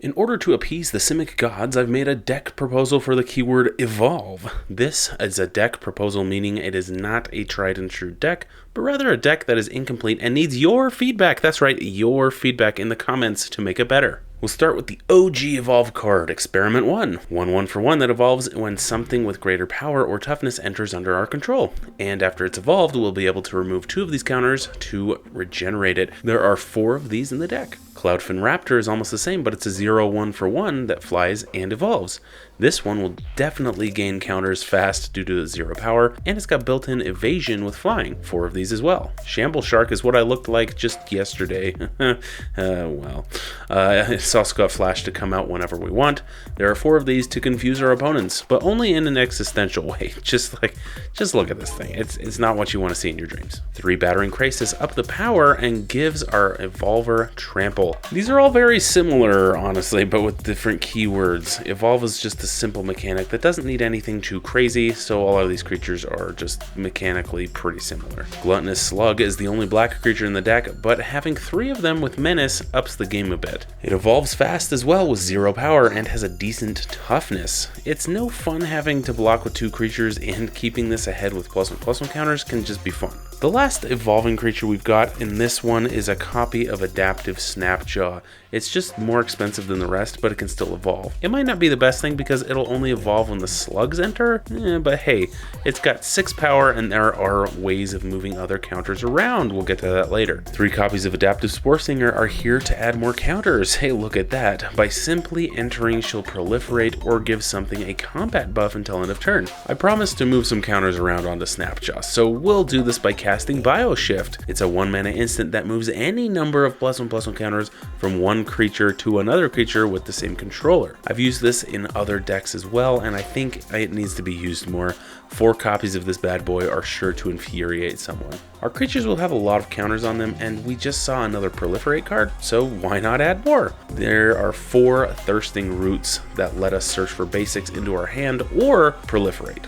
In order to appease the Simic gods, I've made a deck proposal for the keyword evolve. This is a deck proposal, meaning it is not a tried and true deck, but rather a deck that is incomplete and needs your feedback. That's right, your feedback in the comments to make it better. We'll start with the OG Evolve card, Experiment 1. 1/1 for 1 that evolves when something with greater power or toughness enters under our control. And after it's evolved, we'll be able to remove 2 of these counters to regenerate it. There are 4 of these in the deck. Cloudfin Raptor is almost the same, but it's a 0/1 for 1 that flies and evolves. This one will definitely gain counters fast due to the 0 power, and it's got built-in evasion with flying. 4 of these as well. Shamble Shark is what I looked like just yesterday. It's also got Flash to come out whenever we want. There are 4 of these to confuse our opponents, but only in an existential way. Just look at this thing. It's not what you want to see in your dreams. 3 Battering Krasis up the power and gives our Evolver Trample. These are all very similar, honestly, but with different keywords. Evolve is just a simple mechanic that doesn't need anything too crazy, so all of these creatures are just mechanically pretty similar. Gluttonous Slug is the only black creature in the deck, but having 3 of them with Menace ups the game a bit. It evolves fast as well with 0 power and has a decent toughness. It's no fun having to block with 2 creatures, and keeping this ahead with +1/+1 counters can just be fun. The last evolving creature we've got in this one is a copy of Adaptive Snapjaw. It's just more expensive than the rest, but it can still evolve. It might not be the best thing because it'll only evolve when the slugs enter, but hey, it's got 6 power and there are ways of moving other counters around. We'll get to that later. 3 copies of Adaptive Spore Singer are here to add more counters. Hey, look at that. By simply entering, she'll proliferate or give something a combat buff until end of turn. I promised to move some counters around onto Snapjaw, so we'll do this by casting Bioshift. It's a 1 mana instant that moves any number of +1/+1 counters from one creature to another creature with the same controller. I've used this in other decks as well, and I think it needs to be used more. 4 copies of this bad boy are sure to infuriate someone. Our creatures will have a lot of counters on them, and we just saw another Proliferate card, so why not add more? There are 4 Thirsting Roots that let us search for basics into our hand or Proliferate.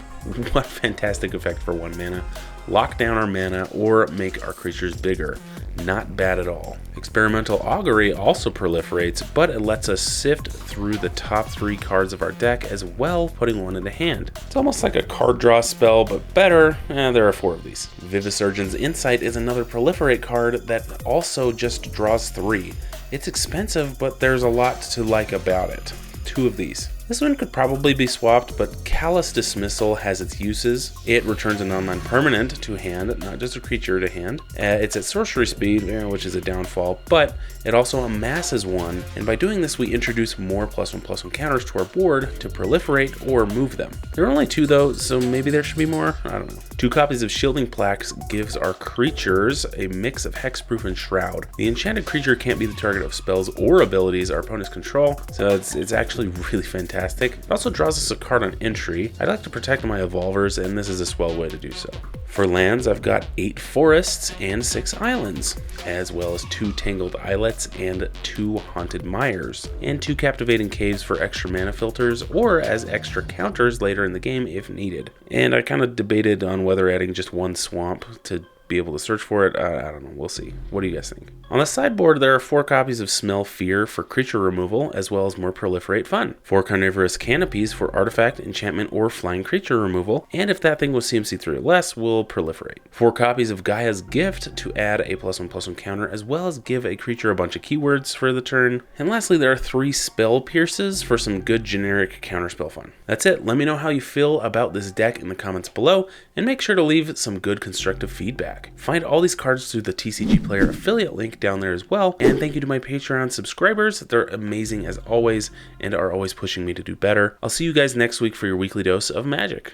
What a fantastic effect for 1 mana. Lock down our mana or make our creatures bigger. Not bad at all. Experimental Augury also proliferates, but it lets us sift through the top 3 cards of our deck as well, putting 1 in the hand. It's almost like a card draw spell, but better. There are 4 of these. Vivisurgeon's Insight is another proliferate card that also just draws 3. It's expensive, but there's a lot to like about it. 2 of these. This one could probably be swapped, but Callous Dismissal has its uses. It returns a non-land permanent to hand, not just a creature to hand. It's at sorcery speed, which is a downfall, but it also amasses 1, and by doing this we introduce more +1/+1 counters to our board to proliferate or move them. There are only 2 though, so maybe there should be more? I don't know. 2 copies of Shielding Plaques gives our creatures a mix of Hexproof and Shroud. The enchanted creature can't be the target of spells or abilities our opponents control, so it's actually really fantastic. It also draws us a card on entry. I like to protect my evolvers, and this is a swell way to do so. For lands, I've got 8 forests and 6 islands, as well as 2 tangled islets and 2 haunted mires, and 2 captivating caves for extra mana filters or as extra counters later in the game if needed. And I kind of debated on whether adding just 1 swamp to be able to search for it. I don't know, we'll see. What do you guys think? On the sideboard, there are 4 copies of Smell Fear for creature removal, as well as more Proliferate fun. 4 Carnivorous Canopies for artifact, enchantment, or flying creature removal, and if that thing was CMC3 or less, will proliferate. 4 copies of Gaia's Gift to add a +1/+1 counter, as well as give a creature a bunch of keywords for the turn. And lastly, there are 3 Spell Pierces for some good generic counterspell fun. That's it. Let me know how you feel about this deck in the comments below, and make sure to leave some good constructive feedback. Find all these cards through the TCGplayer affiliate link down there as well, and thank you to my Patreon subscribers. They're amazing as always and are always pushing me to do better. I'll see you guys next week for your weekly dose of magic.